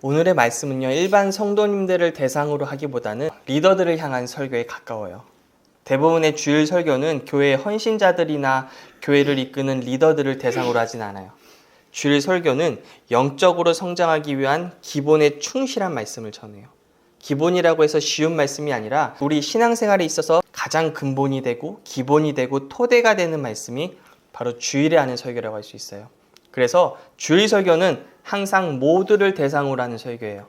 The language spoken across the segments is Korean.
오늘의 말씀은요, 일반 성도님들을 대상으로 하기보다는 리더들을 향한 설교에 가까워요. 대부분의 주일 설교는 교회의 헌신자들이나 교회를 이끄는 리더들을 대상으로 하진 않아요. 주일 설교는 영적으로 성장하기 위한 기본에 충실한 말씀을 전해요. 기본이라고 해서 쉬운 말씀이 아니라 우리 신앙생활에 있어서 가장 근본이 되고 기본이 되고 토대가 되는 말씀이 바로 주일에 하는 설교라고 할 수 있어요. 그래서 주일 설교는 항상 모두를 대상으로 하는 설교예요.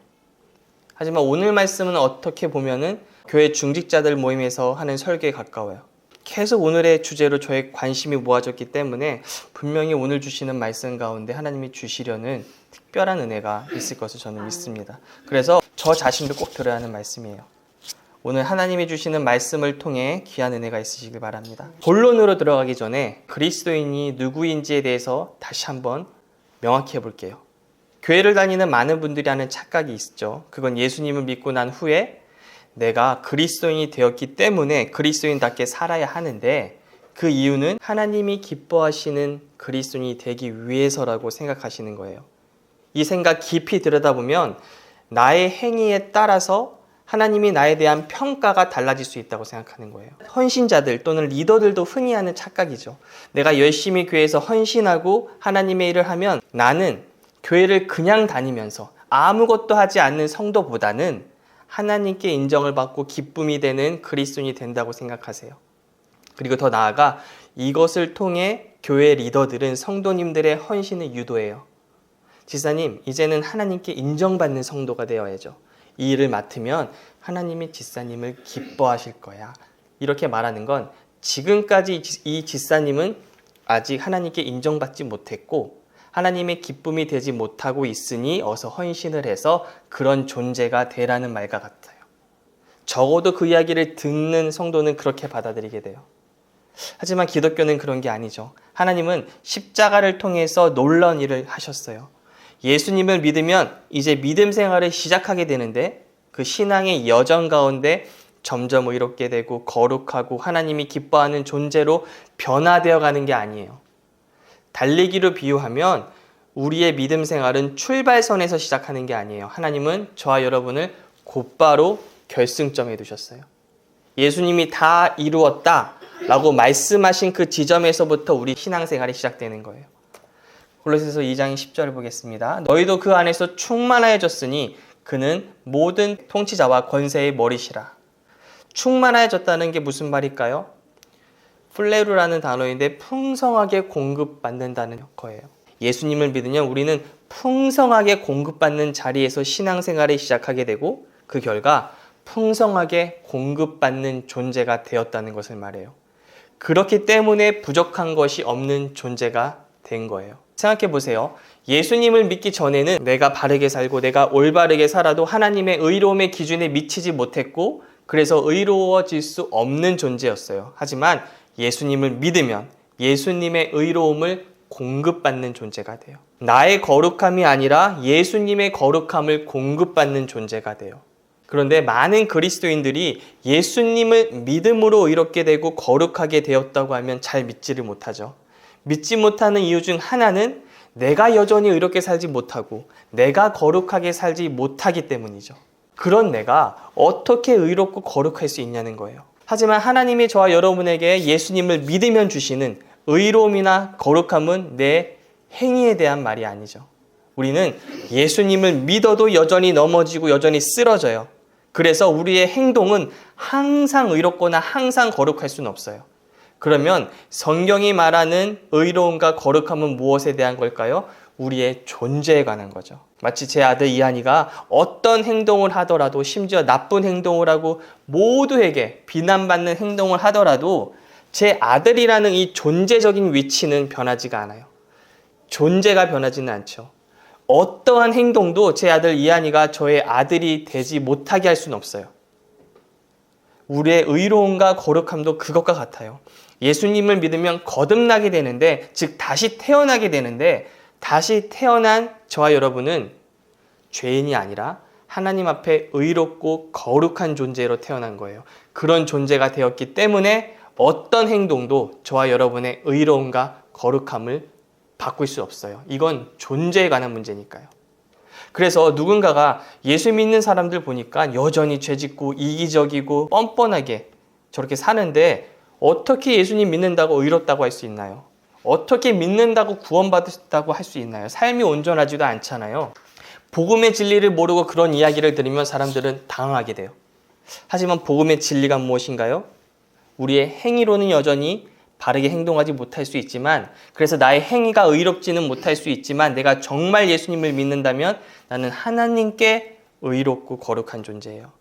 하지만 오늘 말씀은 어떻게 보면은 교회 중직자들 모임에서 하는 설교에 가까워요. 계속 오늘의 주제로 저의 관심이 모아졌기 때문에 분명히 오늘 주시는 말씀 가운데 하나님이 주시려는 특별한 은혜가 있을 것을 저는 믿습니다. 그래서 저 자신도 꼭 들어야 하는 말씀이에요. 오늘 하나님이 주시는 말씀을 통해 귀한 은혜가 있으시길 바랍니다. 본론으로 들어가기 전에 그리스도인이 누구인지에 대해서 다시 한번 명확히 해볼게요. 교회를 다니는 많은 분들이 하는 착각이 있죠. 그건 예수님을 믿고 난 후에 내가 그리스도인이 되었기 때문에 그리스도인답게 살아야 하는데 그 이유는 하나님이 기뻐하시는 그리스도인이 되기 위해서라고 생각하시는 거예요. 이 생각 깊이 들여다보면 나의 행위에 따라서 하나님이 나에 대한 평가가 달라질 수 있다고 생각하는 거예요. 헌신자들 또는 리더들도 흔히 하는 착각이죠. 내가 열심히 교회에서 헌신하고 하나님의 일을 하면 나는 교회를 그냥 다니면서 아무것도 하지 않는 성도보다는 하나님께 인정을 받고 기쁨이 되는 그리스도인이 된다고 생각하세요. 그리고 더 나아가 이것을 통해 교회 리더들은 성도님들의 헌신을 유도해요. 지사님, 이제는 하나님께 인정받는 성도가 되어야죠. 이 일을 맡으면 하나님이 지사님을 기뻐하실 거야. 이렇게 말하는 건 지금까지 이 지사님은 아직 하나님께 인정받지 못했고 하나님의 기쁨이 되지 못하고 있으니 어서 헌신을 해서 그런 존재가 되라는 말과 같아요. 적어도 그 이야기를 듣는 성도는 그렇게 받아들이게 돼요. 하지만 기독교는 그런 게 아니죠. 하나님은 십자가를 통해서 놀라운 일을 하셨어요. 예수님을 믿으면 이제 믿음 생활을 시작하게 되는데 그 신앙의 여정 가운데 점점 의롭게 되고 거룩하고 하나님이 기뻐하는 존재로 변화되어 가는 게 아니에요. 달리기로 비유하면 우리의 믿음 생활은 출발선에서 시작하는 게 아니에요. 하나님은 저와 여러분을 곧바로 결승점에 두셨어요. 예수님이 다 이루었다 라고 말씀하신 그 지점에서부터 우리 신앙생활이 시작되는 거예요. 골로새서 2장 10절을 보겠습니다. 너희도 그 안에서 충만하여졌으니 그는 모든 통치자와 권세의 머리시라. 충만하여졌다는 게 무슨 말일까요? 플레루라는 단어인데 풍성하게 공급받는다는 거예요. 예수님을 믿으면 우리는 풍성하게 공급받는 자리에서 신앙생활을 시작하게 되고 그 결과 풍성하게 공급받는 존재가 되었다는 것을 말해요. 그렇기 때문에 부족한 것이 없는 존재가 된 거예요. 생각해 보세요. 예수님을 믿기 전에는 내가 바르게 살고 내가 올바르게 살아도 하나님의 의로움의 기준에 미치지 못했고 그래서 의로워질 수 없는 존재였어요. 하지만 예수님을 믿으면 예수님의 의로움을 공급받는 존재가 돼요. 나의 거룩함이 아니라 예수님의 거룩함을 공급받는 존재가 돼요. 그런데 많은 그리스도인들이 예수님을 믿음으로 의롭게 되고 거룩하게 되었다고 하면 잘 믿지를 못하죠. 믿지 못하는 이유 중 하나는 내가 여전히 의롭게 살지 못하고 내가 거룩하게 살지 못하기 때문이죠. 그런 내가 어떻게 의롭고 거룩할 수 있냐는 거예요. 하지만 하나님이 저와 여러분에게 예수님을 믿으면 주시는 의로움이나 거룩함은 내 행위에 대한 말이 아니죠. 우리는 예수님을 믿어도 여전히 넘어지고 여전히 쓰러져요. 그래서 우리의 행동은 항상 의롭거나 항상 거룩할 수는 없어요. 그러면 성경이 말하는 의로움과 거룩함은 무엇에 대한 걸까요? 우리의 존재에 관한 거죠. 마치 제 아들 이한이가 어떤 행동을 하더라도 심지어 나쁜 행동을 하고 모두에게 비난받는 행동을 하더라도 제 아들이라는 이 존재적인 위치는 변하지가 않아요. 존재가 변하지는 않죠. 어떠한 행동도 제 아들 이한이가 저의 아들이 되지 못하게 할 수는 없어요. 우리의 의로움과 거룩함도 그것과 같아요. 예수님을 믿으면 거듭나게 되는데, 즉 다시 태어나게 되는데 다시 태어난 저와 여러분은 죄인이 아니라 하나님 앞에 의롭고 거룩한 존재로 태어난 거예요. 그런 존재가 되었기 때문에 어떤 행동도 저와 여러분의 의로움과 거룩함을 바꿀 수 없어요. 이건 존재에 관한 문제니까요. 그래서 누군가가 예수 믿는 사람들 보니까 여전히 죄짓고 이기적이고 뻔뻔하게 저렇게 사는데 어떻게 예수님 믿는다고 의롭다고 할 수 있나요? 어떻게 믿는다고 구원받았다고 할 수 있나요? 삶이 온전하지도 않잖아요. 복음의 진리를 모르고 그런 이야기를 들으면 사람들은 당황하게 돼요. 하지만 복음의 진리가 무엇인가요? 우리의 행위로는 여전히 바르게 행동하지 못할 수 있지만, 그래서 나의 행위가 의롭지는 못할 수 있지만 내가 정말 예수님을 믿는다면 나는 하나님께 의롭고 거룩한 존재예요.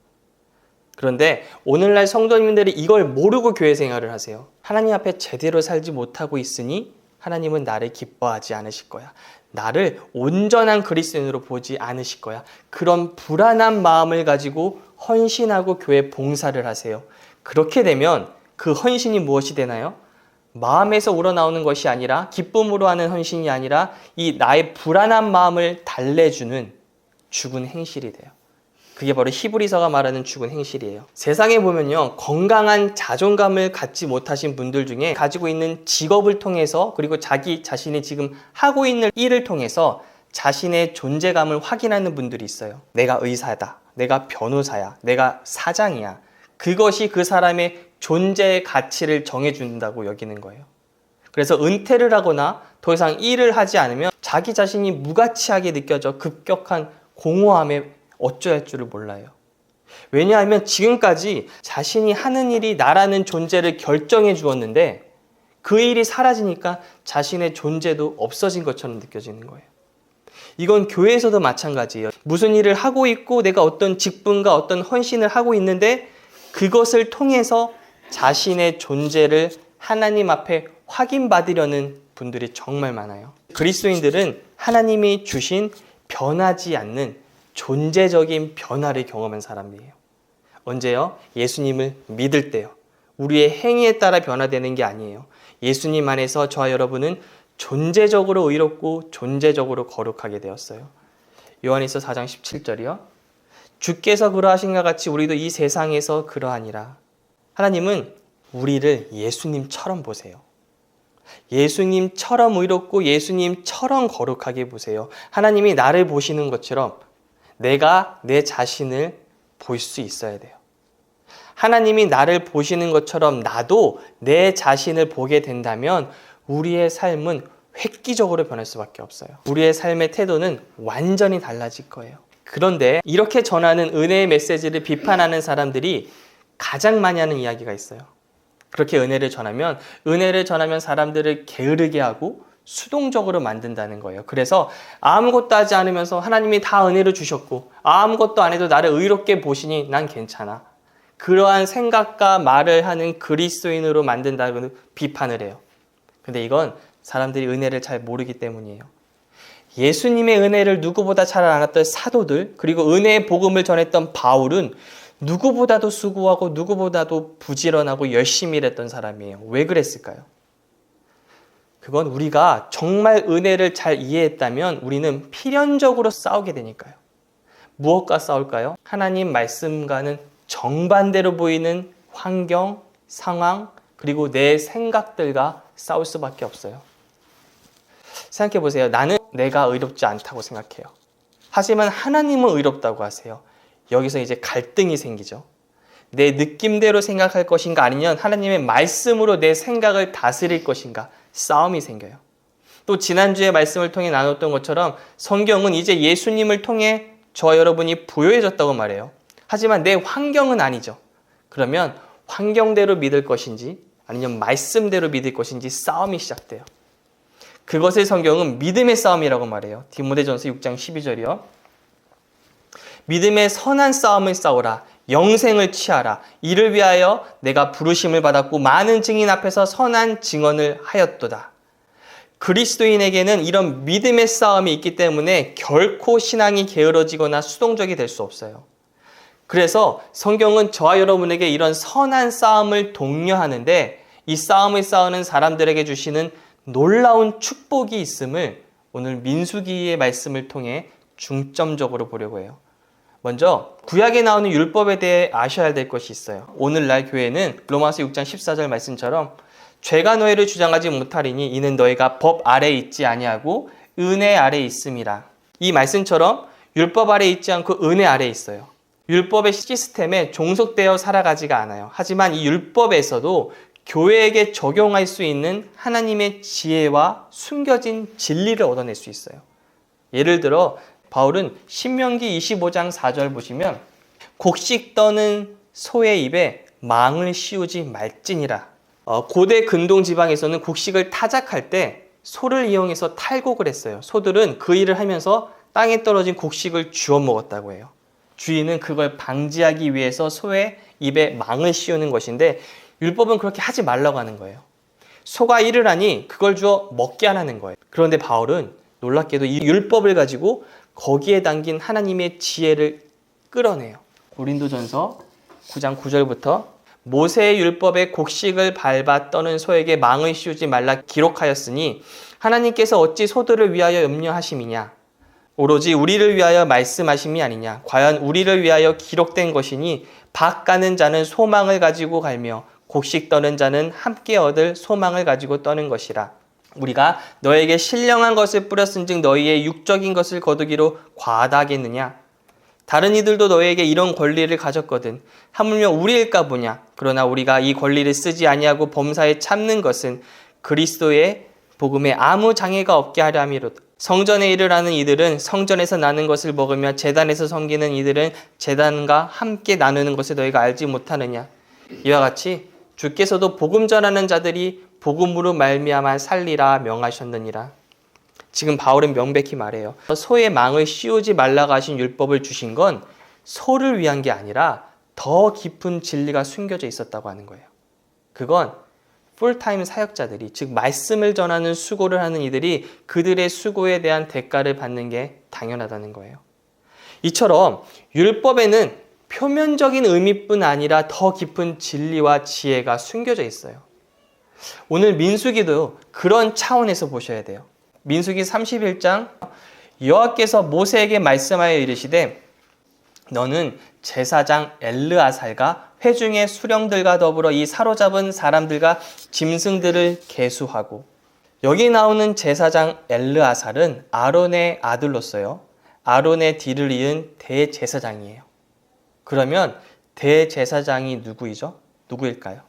그런데 오늘날 성도님들이 이걸 모르고 교회 생활을 하세요. 하나님 앞에 제대로 살지 못하고 있으니 하나님은 나를 기뻐하지 않으실 거야. 나를 온전한 그리스도인으로 보지 않으실 거야. 그런 불안한 마음을 가지고 헌신하고 교회 봉사를 하세요. 그렇게 되면 그 헌신이 무엇이 되나요? 마음에서 우러나오는 것이 아니라, 기쁨으로 하는 헌신이 아니라 이 나의 불안한 마음을 달래주는 죽은 행실이 돼요. 그게 바로 히브리서가 말하는 죽은 행실이에요. 세상에 보면요, 건강한 자존감을 갖지 못하신 분들 중에 가지고 있는 직업을 통해서, 그리고 자기 자신이 지금 하고 있는 일을 통해서 자신의 존재감을 확인하는 분들이 있어요. 내가 의사다, 내가 변호사야, 내가 사장이야. 그것이 그 사람의 존재의 가치를 정해준다고 여기는 거예요. 그래서 은퇴를 하거나 더 이상 일을 하지 않으면 자기 자신이 무가치하게 느껴져 급격한 공허함에 어쩌할 줄을 몰라요. 왜냐하면 지금까지 자신이 하는 일이 나라는 존재를 결정해 주었는데 그 일이 사라지니까 자신의 존재도 없어진 것처럼 느껴지는 거예요. 이건 교회에서도 마찬가지예요. 무슨 일을 하고 있고 내가 어떤 직분과 어떤 헌신을 하고 있는데 그것을 통해서 자신의 존재를 하나님 앞에 확인받으려는 분들이 정말 많아요. 그리스도인들은 하나님이 주신 변하지 않는 존재적인 변화를 경험한 사람이에요. 언제요? 예수님을 믿을 때요. 우리의 행위에 따라 변화되는 게 아니에요. 예수님 안에서 저와 여러분은 존재적으로 의롭고 존재적으로 거룩하게 되었어요. 요한일서 4장 17절이요. 주께서 그러하신 것 같이 우리도 이 세상에서 그러하니라. 하나님은 우리를 예수님처럼 보세요. 예수님처럼 의롭고 예수님처럼 거룩하게 보세요. 하나님이 나를 보시는 것처럼 내가 내 자신을 볼 수 있어야 돼요. 하나님이 나를 보시는 것처럼 나도 내 자신을 보게 된다면 우리의 삶은 획기적으로 변할 수밖에 없어요. 우리의 삶의 태도는 완전히 달라질 거예요. 그런데 이렇게 전하는 은혜의 메시지를 비판하는 사람들이 가장 많이 하는 이야기가 있어요. 그렇게 은혜를 전하면 사람들을 게으르게 하고 수동적으로 만든다는 거예요. 그래서 아무것도 하지 않으면서 하나님이 다 은혜를 주셨고 아무것도 안 해도 나를 의롭게 보시니 난 괜찮아. 그러한 생각과 말을 하는 그리스도인으로 만든다고 비판을 해요. 근데 이건 사람들이 은혜를 잘 모르기 때문이에요. 예수님의 은혜를 누구보다 잘 알았던 사도들, 그리고 은혜의 복음을 전했던 바울은 누구보다도 수고하고 누구보다도 부지런하고 열심히 일했던 사람이에요. 왜 그랬을까요? 그건 우리가 정말 은혜를 잘 이해했다면 우리는 필연적으로 싸우게 되니까요. 무엇과 싸울까요? 하나님 말씀과는 정반대로 보이는 환경, 상황, 그리고 내 생각들과 싸울 수밖에 없어요. 생각해 보세요. 나는 내가 의롭지 않다고 생각해요. 하지만 하나님은 의롭다고 하세요. 여기서 이제 갈등이 생기죠. 내 느낌대로 생각할 것인가 아니면 하나님의 말씀으로 내 생각을 다스릴 것인가 싸움이 생겨요. 또 지난주에 말씀을 통해 나눴던 것처럼 성경은 이제 예수님을 통해 저와 여러분이 부요해졌다고 말해요. 하지만 내 환경은 아니죠. 그러면 환경대로 믿을 것인지 아니면 말씀대로 믿을 것인지 싸움이 시작돼요. 그것을 성경은 믿음의 싸움이라고 말해요. 디모데전서 6장 12절이요. 믿음의 선한 싸움을 싸우라. 영생을 취하라. 이를 위하여 내가 부르심을 받았고 많은 증인 앞에서 선한 증언을 하였도다. 그리스도인에게는 이런 믿음의 싸움이 있기 때문에 결코 신앙이 게으러지거나 수동적이 될 수 없어요. 그래서 성경은 저와 여러분에게 이런 선한 싸움을 독려하는데 이 싸움을 싸우는 사람들에게 주시는 놀라운 축복이 있음을 오늘 민수기의 말씀을 통해 중점적으로 보려고 해요. 먼저 구약에 나오는 율법에 대해 아셔야 될 것이 있어요. 오늘날 교회는 로마서 6장 14절 말씀처럼 죄가 너희를 주장하지 못하리니 이는 너희가 법 아래에 있지 아니하고 은혜 아래에 있음이라. 이 말씀처럼 율법 아래 있지 않고 은혜 아래 있어요. 율법의 시스템에 종속되어 살아가지가 않아요. 하지만 이 율법에서도 교회에게 적용할 수 있는 하나님의 지혜와 숨겨진 진리를 얻어낼 수 있어요. 예를 들어 바울은 신명기 25장 4절 보시면 곡식 떠는 소의 입에 망을 씌우지 말지니라. 고대 근동 지방에서는 곡식을 타작할 때 소를 이용해서 탈곡을 했어요. 소들은 그 일을 하면서 땅에 떨어진 곡식을 주워 먹었다고 해요. 주인은 그걸 방지하기 위해서 소의 입에 망을 씌우는 것인데 율법은 그렇게 하지 말라고 하는 거예요. 소가 일을 하니 그걸 주워 먹게 하라는 거예요. 그런데 바울은 놀랍게도 이 율법을 가지고 거기에 담긴 하나님의 지혜를 끌어내요. 고린도전서 9장 9절부터 모세의 율법에 곡식을 밟아 떠는 소에게 망을 씌우지 말라 기록하였으니 하나님께서 어찌 소들을 위하여 염려하심이냐. 오로지 우리를 위하여 말씀하심이 아니냐. 과연 우리를 위하여 기록된 것이니 밭 가는 자는 소망을 가지고 갈며 곡식 떠는 자는 함께 얻을 소망을 가지고 떠는 것이라. 우리가 너에게 신령한 것을 뿌렸은즉 너희의 육적인 것을 거두기로 과다하겠느냐. 다른 이들도 너에게 이런 권리를 가졌거든. 하물며 우리일까 보냐. 그러나 우리가 이 권리를 쓰지 아니하고 범사에 참는 것은 그리스도의 복음에 아무 장애가 없게 하려 함이로다. 성전의 일을 하는 이들은 성전에서 나는 것을 먹으며 제단에서 섬기는 이들은 제단과 함께 나누는 것을 너희가 알지 못하느냐. 이와 같이 주께서도 복음 전하는 자들이 복음으로 말미암아 살리라 명하셨느니라. 지금 바울은 명백히 말해요. 소의 망을 씌우지 말라고 하신 율법을 주신 건 소를 위한 게 아니라 더 깊은 진리가 숨겨져 있었다고 하는 거예요. 그건 풀타임 사역자들이, 즉 말씀을 전하는 수고를 하는 이들이 그들의 수고에 대한 대가를 받는 게 당연하다는 거예요. 이처럼 율법에는 표면적인 의미뿐 아니라 더 깊은 진리와 지혜가 숨겨져 있어요. 오늘 민수기도 그런 차원에서 보셔야 돼요. 민수기 31장 여호와께서 모세에게 말씀하여 이르시되 너는 제사장 엘르아살과 회중의 수령들과 더불어 이 사로잡은 사람들과 짐승들을 계수하고. 여기 나오는 제사장 엘르아살은 아론의 아들로서요, 아론의 뒤를 이은 대제사장이에요. 그러면 대제사장이 누구일까요?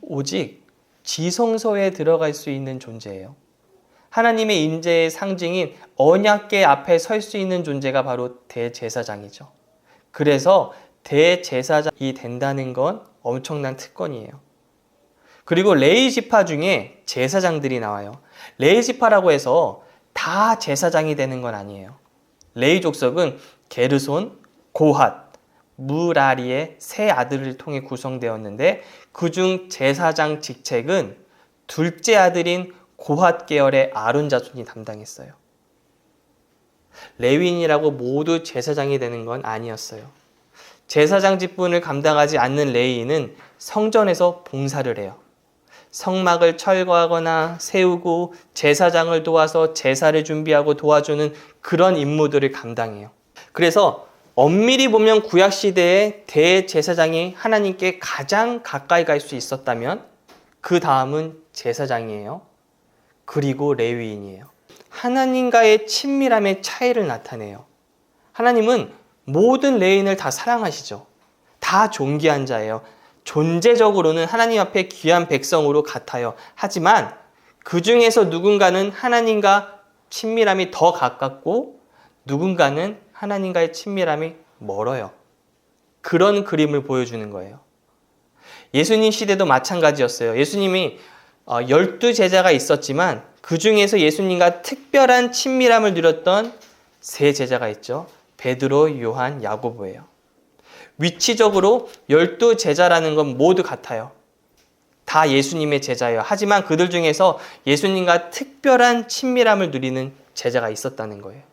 오직 지성소에 들어갈 수 있는 존재예요. 하나님의 임재의 상징인 언약궤 앞에 설 수 있는 존재가 바로 대제사장이죠. 그래서 대제사장이 된다는 건 엄청난 특권이에요. 그리고 레위 지파 중에 제사장들이 나와요. 레위 지파라고 해서 다 제사장이 되는 건 아니에요. 레위 족속은 게르손, 고핫, 무라리의 세 아들을 통해 구성되었는데 그중 제사장 직책은 둘째 아들인 고핫 계열의 아론 자손이 담당했어요. 레위인이라고 모두 제사장이 되는 건 아니었어요. 제사장 직분을 감당하지 않는 레위인은 성전에서 봉사를 해요. 성막을 철거하거나 세우고 제사장을 도와서 제사를 준비하고 도와주는 그런 임무들을 감당해요. 그래서 엄밀히 보면 구약시대에 대제사장이 하나님께 가장 가까이 갈 수 있었다면 그 다음은 제사장이에요. 그리고 레위인이에요. 하나님과의 친밀함의 차이를 나타내요. 하나님은 모든 레위인을 다 사랑하시죠. 다 존귀한 자예요. 존재적으로는 하나님 앞에 귀한 백성으로 같아요. 하지만 그 중에서 누군가는 하나님과 친밀함이 더 가깝고 누군가는 하나님과의 친밀함이 멀어요. 그런 그림을 보여주는 거예요. 예수님 시대도 마찬가지였어요. 예수님이 12제자가 있었지만 그 중에서 예수님과 특별한 친밀함을 누렸던 세 제자가 있죠. 베드로, 요한, 야고보예요. 위치적으로 12제자라는 건 모두 같아요. 다 예수님의 제자예요. 하지만 그들 중에서 예수님과 특별한 친밀함을 누리는 제자가 있었다는 거예요.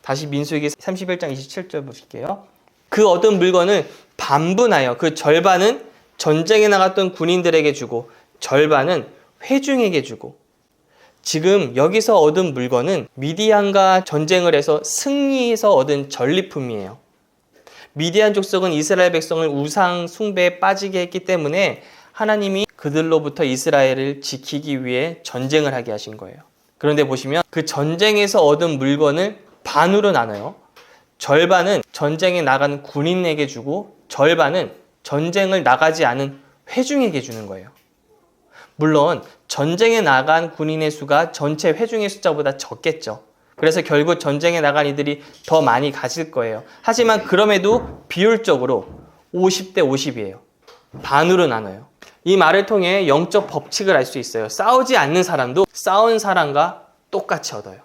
다시 민수기 31장 27절 보실게요. 그 얻은 물건을 반분하여 그 절반은 전쟁에 나갔던 군인들에게 주고 절반은 회중에게 주고. 지금 여기서 얻은 물건은 미디안과 전쟁을 해서 승리해서 얻은 전리품이에요. 미디안 족속은 이스라엘 백성을 우상 숭배에 빠지게 했기 때문에 하나님이 그들로부터 이스라엘을 지키기 위해 전쟁을 하게 하신 거예요. 그런데 보시면 그 전쟁에서 얻은 물건을 반으로 나눠요. 절반은 전쟁에 나가는 군인에게 주고 절반은 전쟁을 나가지 않은 회중에게 주는 거예요. 물론 전쟁에 나간 군인의 수가 전체 회중의 숫자보다 적겠죠. 그래서 결국 전쟁에 나간 이들이 더 많이 가질 거예요. 하지만 그럼에도 비율적으로 50대 50이에요. 반으로 나눠요. 이 말을 통해 영적 법칙을 알 수 있어요. 싸우지 않는 사람도 싸운 사람과 똑같이 얻어요.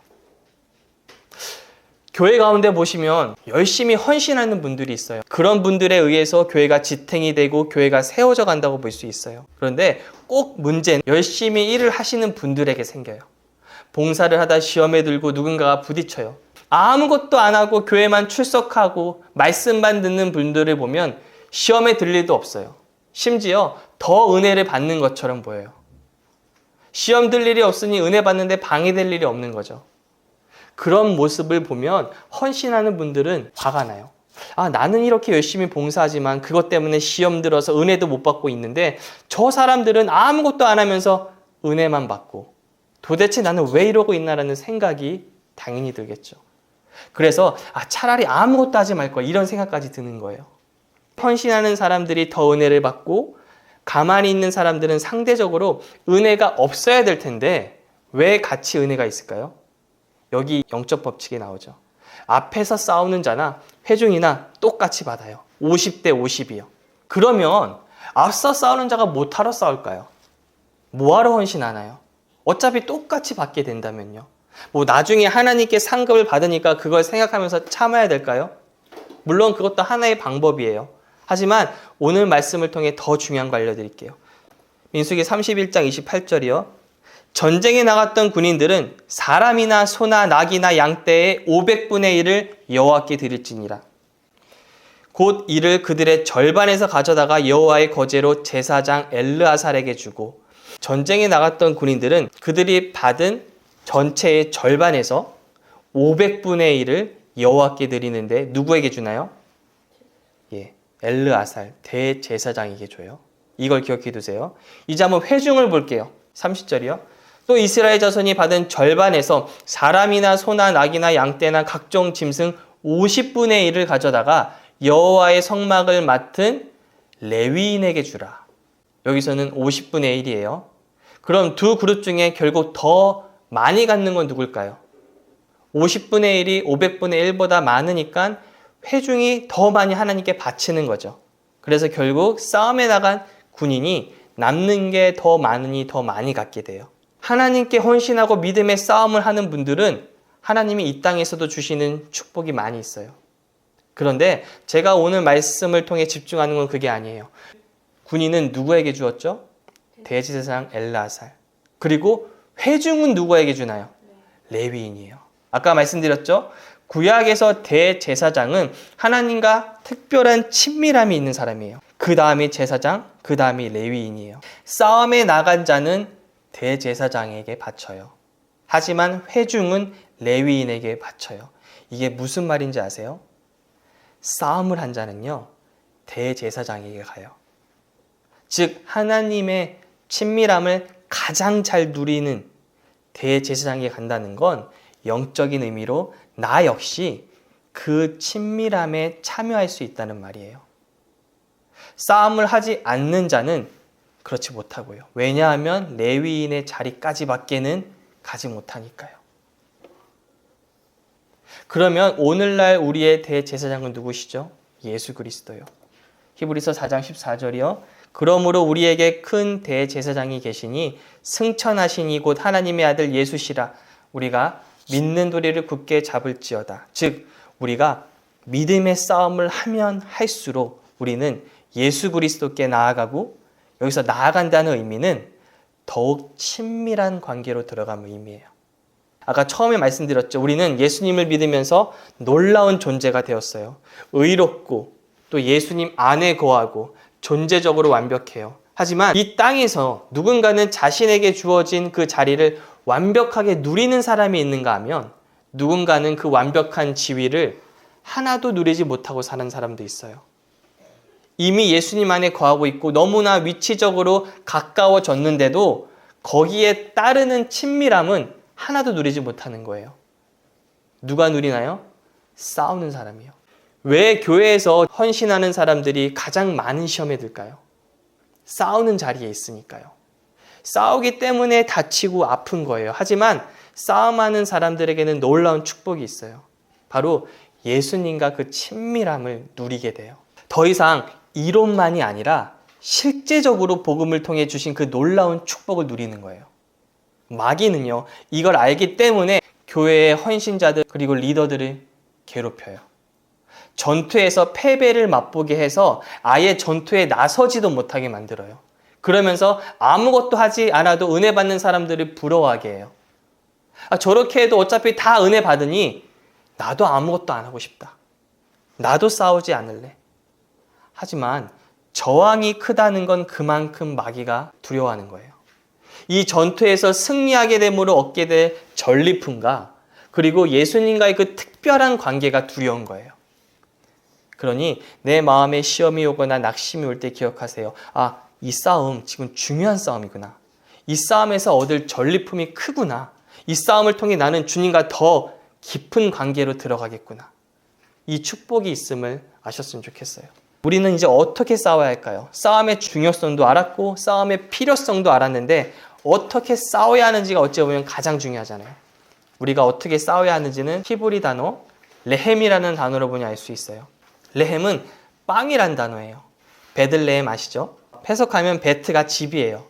교회 가운데 보시면 열심히 헌신하는 분들이 있어요. 그런 분들에 의해서 교회가 지탱이 되고 교회가 세워져 간다고 볼 수 있어요. 그런데 꼭 문제는 열심히 일을 하시는 분들에게 생겨요. 봉사를 하다 시험에 들고 누군가가 부딪혀요. 아무것도 안 하고 교회만 출석하고 말씀만 듣는 분들을 보면 시험에 들 일도 없어요. 심지어 더 은혜를 받는 것처럼 보여요. 시험 들 일이 없으니 은혜 받는데 방해될 일이 없는 거죠. 그런 모습을 보면 헌신하는 분들은 화가 나요. 나는 이렇게 열심히 봉사하지만 그것 때문에 시험 들어서 은혜도 못 받고 있는데 저 사람들은 아무것도 안 하면서 은혜만 받고 도대체 나는 왜 이러고 있나라는 생각이 당연히 들겠죠. 그래서 차라리 아무것도 하지 말 걸 이런 생각까지 드는 거예요. 헌신하는 사람들이 더 은혜를 받고 가만히 있는 사람들은 상대적으로 은혜가 없어야 될 텐데 왜 같이 은혜가 있을까요? 여기 영적 법칙이 나오죠. 앞에서 싸우는 자나 회중이나 똑같이 받아요. 50대 50이요. 그러면 앞서 싸우는 자가 뭐하러 싸울까요? 뭐하러 헌신하나요? 어차피 똑같이 받게 된다면요. 나중에 하나님께 상급을 받으니까 그걸 생각하면서 참아야 될까요? 물론 그것도 하나의 방법이에요. 하지만 오늘 말씀을 통해 더 중요한 거 알려드릴게요. 민수기 31장 28절이요. 전쟁에 나갔던 군인들은 사람이나 소나 낙이나 양떼의 500분의 1을 여호와께 드릴지니라. 곧 이를 그들의 절반에서 가져다가 여호와의 거제로 제사장 엘르아살에게 주고 전쟁에 나갔던 군인들은 그들이 받은 전체의 절반에서 500분의 1을 여호와께 드리는데 누구에게 주나요? 엘르아살 대제사장에게 줘요. 이걸 기억해 두세요. 이제 한번 회중을 볼게요. 30절이요. 또 이스라엘 자손이 받은 절반에서 사람이나 소나 낙이나 양떼나 각종 짐승 50분의 1을 가져다가 여호와의 성막을 맡은 레위인에게 주라. 여기서는 50분의 1이에요. 그럼 두 그룹 중에 결국 더 많이 갖는 건 누굴까요? 50분의 1이 500분의 1보다 많으니까 회중이 더 많이 하나님께 바치는 거죠. 그래서 결국 싸움에 나간 군인이 남는 게 더 많으니 더 많이 갖게 돼요. 하나님께 헌신하고 믿음의 싸움을 하는 분들은 하나님이 이 땅에서도 주시는 축복이 많이 있어요. 그런데 제가 오늘 말씀을 통해 집중하는 건 그게 아니에요. 군인은 누구에게 주었죠? 대제사장 엘르아살. 그리고 회중은 누구에게 주나요? 레위인이에요. 아까 말씀드렸죠? 구약에서 대제사장은 하나님과 특별한 친밀함이 있는 사람이에요. 그 다음이 제사장, 그 다음이 레위인이에요. 싸움에 나간 자는 대제사장에게 바쳐요. 하지만 회중은 레위인에게 바쳐요. 이게 무슨 말인지 아세요? 싸움을 한 자는요, 대제사장에게 가요. 즉 하나님의 친밀함을 가장 잘 누리는 대제사장에게 간다는 건 영적인 의미로 나 역시 그 친밀함에 참여할 수 있다는 말이에요. 싸움을 하지 않는 자는 그렇지 못하고요. 왜냐하면 레위인의 자리까지 밖에는 가지 못하니까요. 그러면 오늘날 우리의 대제사장은 누구시죠? 예수 그리스도요. 히브리서 4장 14절이요. 그러므로 우리에게 큰 대제사장이 계시니 승천하시니 곧 하나님의 아들 예수시라. 우리가 믿는 도리를 굳게 잡을지어다. 즉 우리가 믿음의 싸움을 하면 할수록 우리는 예수 그리스도께 나아가고, 여기서 나아간다는 의미는 더욱 친밀한 관계로 들어가는 의미예요. 아까 처음에 말씀드렸죠. 우리는 예수님을 믿으면서 놀라운 존재가 되었어요. 의롭고 또 예수님 안에 거하고 존재적으로 완벽해요. 하지만 이 땅에서 누군가는 자신에게 주어진 그 자리를 완벽하게 누리는 사람이 있는가 하면 누군가는 그 완벽한 지위를 하나도 누리지 못하고 사는 사람도 있어요. 이미 예수님 안에 거하고 있고 너무나 위치적으로 가까워졌는데도 거기에 따르는 친밀함은 하나도 누리지 못하는 거예요. 누가 누리나요? 싸우는 사람이요. 왜 교회에서 헌신하는 사람들이 가장 많은 시험에 들까요? 싸우는 자리에 있으니까요. 싸우기 때문에 다치고 아픈 거예요. 하지만 싸움하는 사람들에게는 놀라운 축복이 있어요. 바로 예수님과 그 친밀함을 누리게 돼요. 더 이상 이론만이 아니라 실제적으로 복음을 통해 주신 그 놀라운 축복을 누리는 거예요. 마귀는요, 이걸 알기 때문에 교회의 헌신자들 그리고 리더들을 괴롭혀요. 전투에서 패배를 맛보게 해서 아예 전투에 나서지도 못하게 만들어요. 그러면서 아무것도 하지 않아도 은혜 받는 사람들을 부러워하게 해요. 저렇게 해도 어차피 다 은혜 받으니 나도 아무것도 안 하고 싶다. 나도 싸우지 않을래. 하지만 저항이 크다는 건 그만큼 마귀가 두려워하는 거예요. 이 전투에서 승리하게 됨으로 얻게 될 전리품과 그리고 예수님과의 그 특별한 관계가 두려운 거예요. 그러니 내 마음에 시험이 오거나 낙심이 올 때 기억하세요. 이 싸움 지금 중요한 싸움이구나. 이 싸움에서 얻을 전리품이 크구나. 이 싸움을 통해 나는 주님과 더 깊은 관계로 들어가겠구나. 이 축복이 있음을 아셨으면 좋겠어요. 우리는 이제 어떻게 싸워야 할까요? 싸움의 중요성도 알았고 싸움의 필요성도 알았는데 어떻게 싸워야 하는지가 어찌 보면 가장 중요하잖아요. 우리가 어떻게 싸워야 하는지는 히브리 단어 레헴이라는 단어로 보니 알 수 있어요. 레헴은 빵이란 단어예요. 베들레헴 아시죠? 해석하면 베트가 집이에요.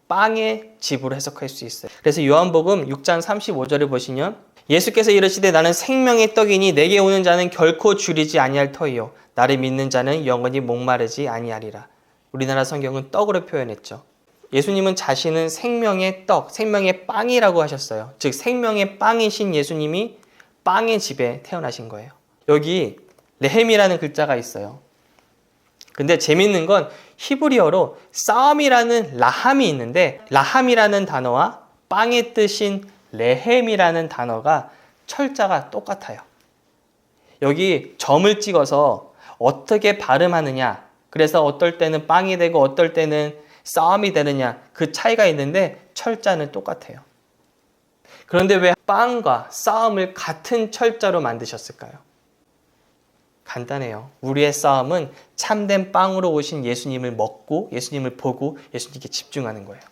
빵의 집으로 해석할 수 있어요. 그래서 요한복음 6장 35절을 보시면 예수께서 이르시되 나는 생명의 떡이니 내게 오는 자는 결코 줄이지 아니할 터이요 나를 믿는 자는 영원히 목마르지 아니하리라. 우리나라 성경은 떡으로 표현했죠. 예수님은 자신은 생명의 떡, 생명의 빵이라고 하셨어요. 즉 생명의 빵이신 예수님이 빵의 집에 태어나신 거예요. 여기 레헴이라는 글자가 있어요. 근데 재밌는 건 히브리어로 싸움이라는 라함이 있는데 라함이라는 단어와 빵의 뜻인 레헴이라는 단어가 철자가 똑같아요. 여기 점을 찍어서 어떻게 발음하느냐, 그래서 어떨 때는 빵이 되고 어떨 때는 싸움이 되느냐, 그 차이가 있는데 철자는 똑같아요. 그런데 왜 빵과 싸움을 같은 철자로 만드셨을까요? 간단해요. 우리의 싸움은 참된 빵으로 오신 예수님을 먹고 예수님을 보고 예수님께 집중하는 거예요.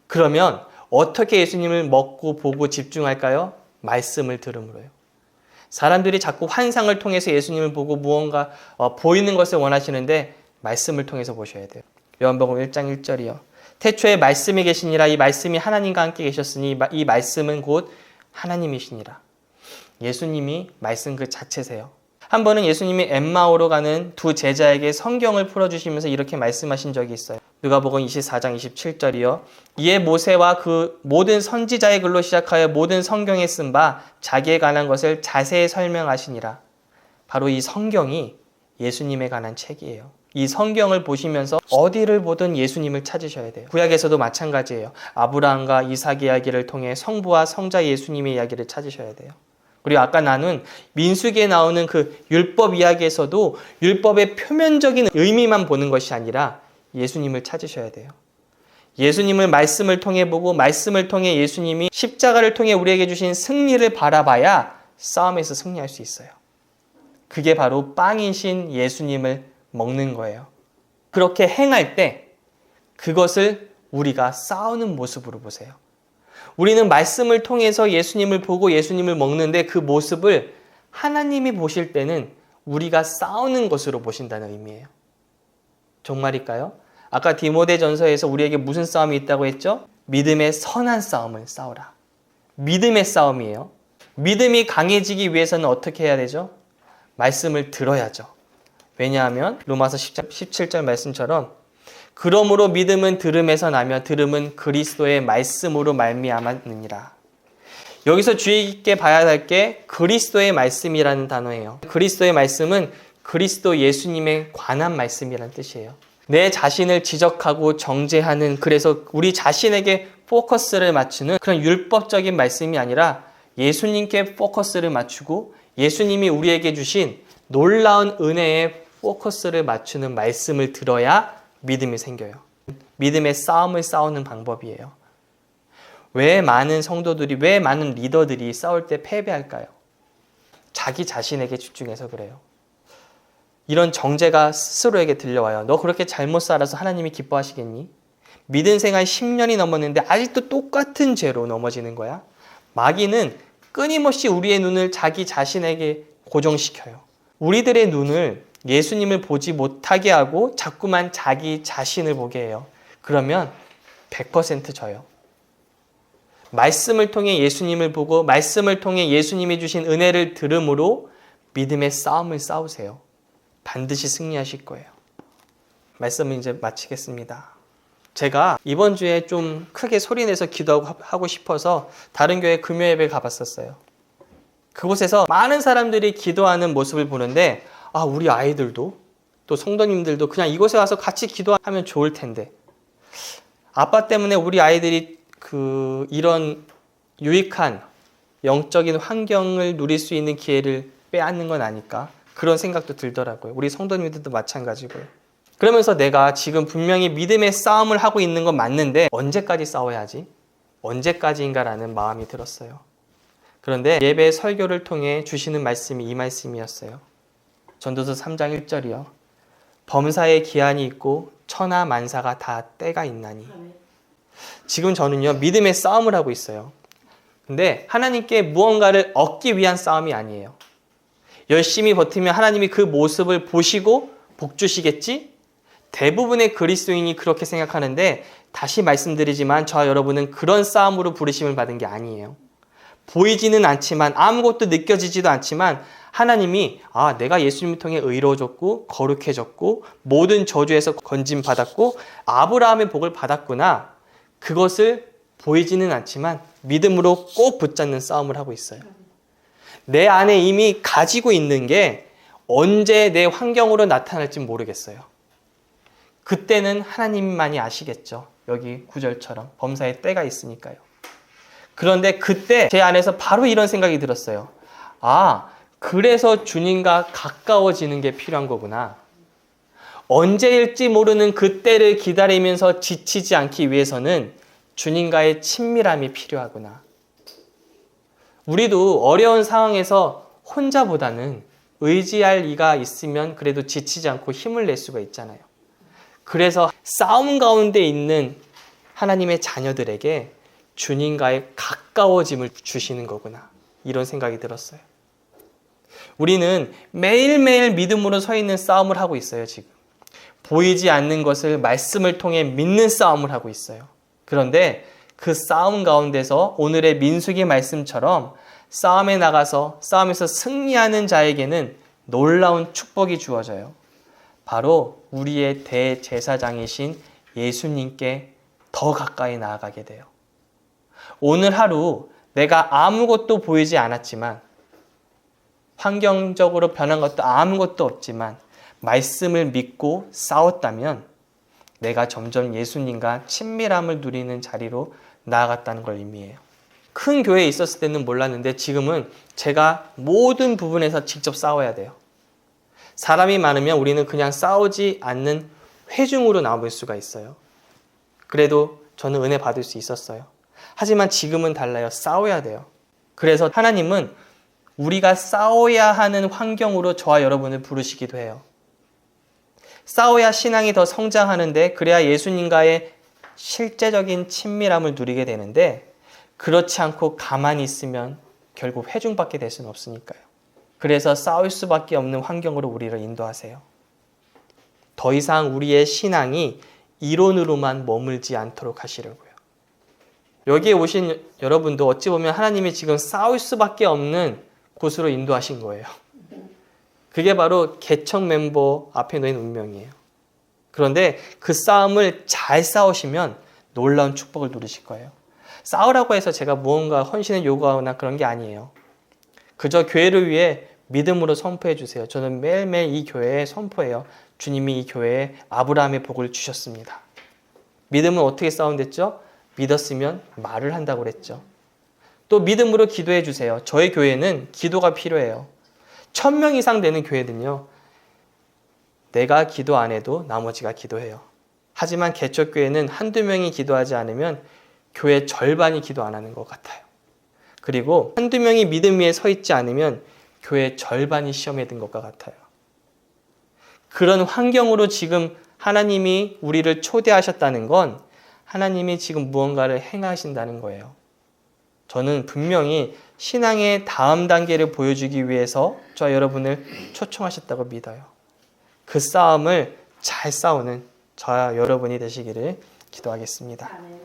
그러면 어떻게 예수님을 먹고 보고 집중할까요? 말씀을 들음으로요. 사람들이 자꾸 환상을 통해서 예수님을 보고 무언가 보이는 것을 원하시는데 말씀을 통해서 보셔야 돼요. 요한복음 1장 1절이요. 태초에 말씀이 계시니라. 이 말씀이 하나님과 함께 계셨으니 이 말씀은 곧 하나님이시니라. 예수님이 말씀 그 자체세요. 한 번은 예수님이 엠마오로 가는 두 제자에게 성경을 풀어주시면서 이렇게 말씀하신 적이 있어요. 누가복음 24장 27절이요. 이에 모세와 그 모든 선지자의 글로 시작하여 모든 성경에 쓴 바 자기에 관한 것을 자세히 설명하시니라. 바로 이 성경이 예수님에 관한 책이에요. 이 성경을 보시면서 어디를 보든 예수님을 찾으셔야 돼요. 구약에서도 마찬가지예요. 아브라함과 이삭 이야기를 통해 성부와 성자 예수님의 이야기를 찾으셔야 돼요. 그리고 아까 나눈 민수기에 나오는 그 율법 이야기에서도 율법의 표면적인 의미만 보는 것이 아니라 예수님을 찾으셔야 돼요. 예수님을 말씀을 통해 보고 말씀을 통해 예수님이 십자가를 통해 우리에게 주신 승리를 바라봐야 싸움에서 승리할 수 있어요. 그게 바로 빵이신 예수님을 먹는 거예요. 그렇게 행할 때 그것을 우리가 싸우는 모습으로 보세요. 우리는 말씀을 통해서 예수님을 보고 예수님을 먹는데 그 모습을 하나님이 보실 때는 우리가 싸우는 것으로 보신다는 의미예요. 정말일까요? 아까 디모데전서에서 우리에게 무슨 싸움이 있다고 했죠? 믿음의 선한 싸움을 싸우라. 믿음의 싸움이에요. 믿음이 강해지기 위해서는 어떻게 해야 되죠? 말씀을 들어야죠. 왜냐하면 로마서 17절 말씀처럼 그러므로 믿음은 들음에서 나며 들음은 그리스도의 말씀으로 말미암았느니라. 여기서 주의 깊게 봐야 할 게 그리스도의 말씀이라는 단어예요. 그리스도의 말씀은 그리스도 예수님에 관한 말씀이라는 뜻이에요. 내 자신을 지적하고 정죄하는, 그래서 우리 자신에게 포커스를 맞추는 그런 율법적인 말씀이 아니라 예수님께 포커스를 맞추고 예수님이 우리에게 주신 놀라운 은혜에 포커스를 맞추는 말씀을 들어야 믿음이 생겨요. 믿음의 싸움을 싸우는 방법이에요. 왜 많은 성도들이, 왜 많은 리더들이 싸울 때 패배할까요? 자기 자신에게 집중해서 그래요. 이런 정죄가 스스로에게 들려와요. 너 그렇게 잘못 살아서 하나님이 기뻐하시겠니? 믿은 생활 10년이 넘었는데 아직도 똑같은 죄로 넘어지는 거야. 마귀는 끊임없이 우리의 눈을 자기 자신에게 고정시켜요. 우리들의 눈을 예수님을 보지 못하게 하고 자꾸만 자기 자신을 보게 해요. 그러면 100% 져요. 말씀을 통해 예수님을 보고 말씀을 통해 예수님이 주신 은혜를 들음으로 믿음의 싸움을 싸우세요. 반드시 승리하실 거예요. 말씀을 이제 마치겠습니다. 제가 이번 주에 좀 크게 소리내서 기도하고 싶어서 다른 교회 금요 예배를 가봤었어요. 그곳에서 많은 사람들이 기도하는 모습을 보는데 우리 아이들도 또 성도님들도 그냥 이곳에 와서 같이 기도하면 좋을 텐데 아빠 때문에 우리 아이들이 이런 유익한 영적인 환경을 누릴 수 있는 기회를 빼앗는 건 아닐까? 그런 생각도 들더라고요. 우리 성도님들도 마찬가지고요. 그러면서 내가 지금 분명히 믿음의 싸움을 하고 있는 건 맞는데 언제까지 싸워야지? 언제까지인가라는 마음이 들었어요. 그런데 예배 설교를 통해 주시는 말씀이 이 말씀이었어요. 전도서 3장 1절이요. 범사에 기한이 있고 천하 만사가 다 때가 있나니. 지금 저는요 믿음의 싸움을 하고 있어요. 근데 하나님께 무언가를 얻기 위한 싸움이 아니에요. 열심히 버티면 하나님이 그 모습을 보시고 복 주시겠지? 대부분의 그리스도인이 그렇게 생각하는데 다시 말씀드리지만 저와 여러분은 그런 싸움으로 부르심을 받은 게 아니에요. 보이지는 않지만 아무것도 느껴지지도 않지만 하나님이 내가 예수님을 통해 의로워졌고 거룩해졌고 모든 저주에서 건짐받았고 아브라함의 복을 받았구나. 그것을 보이지는 않지만 믿음으로 꼭 붙잡는 싸움을 하고 있어요. 내 안에 이미 가지고 있는 게 언제 내 환경으로 나타날지 모르겠어요. 그때는 하나님만이 아시겠죠. 여기 9절처럼 범사에 때가 있으니까요. 그런데 그때 제 안에서 바로 이런 생각이 들었어요. 그래서 주님과 가까워지는 게 필요한 거구나. 언제일지 모르는 그때를 기다리면서 지치지 않기 위해서는 주님과의 친밀함이 필요하구나. 우리도 어려운 상황에서 혼자보다는 의지할 이가 있으면 그래도 지치지 않고 힘을 낼 수가 있잖아요. 그래서 싸움 가운데 있는 하나님의 자녀들에게 주님과의 가까워짐을 주시는 거구나. 이런 생각이 들었어요. 우리는 매일매일 믿음으로 서 있는 싸움을 하고 있어요, 지금. 보이지 않는 것을 말씀을 통해 믿는 싸움을 하고 있어요. 그런데 그 싸움 가운데서 오늘의 민수기 말씀처럼 싸움에 나가서 싸움에서 승리하는 자에게는 놀라운 축복이 주어져요. 바로 우리의 대제사장이신 예수님께 더 가까이 나아가게 돼요. 오늘 하루 내가 아무것도 보이지 않았지만 환경적으로 변한 것도 아무것도 없지만 말씀을 믿고 싸웠다면 내가 점점 예수님과 친밀함을 누리는 자리로 나아갔다는 걸 의미해요. 큰 교회에 있었을 때는 몰랐는데 지금은 제가 모든 부분에서 직접 싸워야 돼요. 사람이 많으면 우리는 그냥 싸우지 않는 회중으로 나올 수가 있어요. 그래도 저는 은혜 받을 수 있었어요. 하지만 지금은 달라요. 싸워야 돼요. 그래서 하나님은 우리가 싸워야 하는 환경으로 저와 여러분을 부르시기도 해요. 싸워야 신앙이 더 성장하는데 그래야 예수님과의 실제적인 친밀함을 누리게 되는데 그렇지 않고 가만히 있으면 결국 회중받게 될 수는 없으니까요. 그래서 싸울 수밖에 없는 환경으로 우리를 인도하세요. 더 이상 우리의 신앙이 이론으로만 머물지 않도록 하시려고요. 여기에 오신 여러분도 어찌 보면 하나님이 지금 싸울 수밖에 없는 곳으로 인도하신 거예요. 그게 바로 개척 멤버 앞에 놓인 운명이에요. 그런데 그 싸움을 잘 싸우시면 놀라운 축복을 누리실 거예요. 싸우라고 해서 제가 무언가 헌신을 요구하거나 그런 게 아니에요. 그저 교회를 위해 믿음으로 선포해 주세요. 저는 매일매일 이 교회에 선포해요. 주님이 이 교회에 아브라함의 복을 주셨습니다. 믿음은 어떻게 싸운댔죠? 믿었으면 말을 한다고 그랬죠. 또 믿음으로 기도해 주세요. 저희 교회는 기도가 필요해요. 1000명 이상 되는 교회는요. 내가 기도 안 해도 나머지가 기도해요. 하지만 개척교회는 한두 명이 기도하지 않으면 교회 절반이 기도 안 하는 것 같아요. 그리고 한두 명이 믿음 위에 서 있지 않으면 교회 절반이 시험에 든 것과 같아요. 그런 환경으로 지금 하나님이 우리를 초대하셨다는 건 하나님이 지금 무언가를 행하신다는 거예요. 저는 분명히 신앙의 다음 단계를 보여주기 위해서 저와 여러분을 초청하셨다고 믿어요. 그 싸움을 잘 싸우는 저와 여러분이 되시기를 기도하겠습니다. 아멘.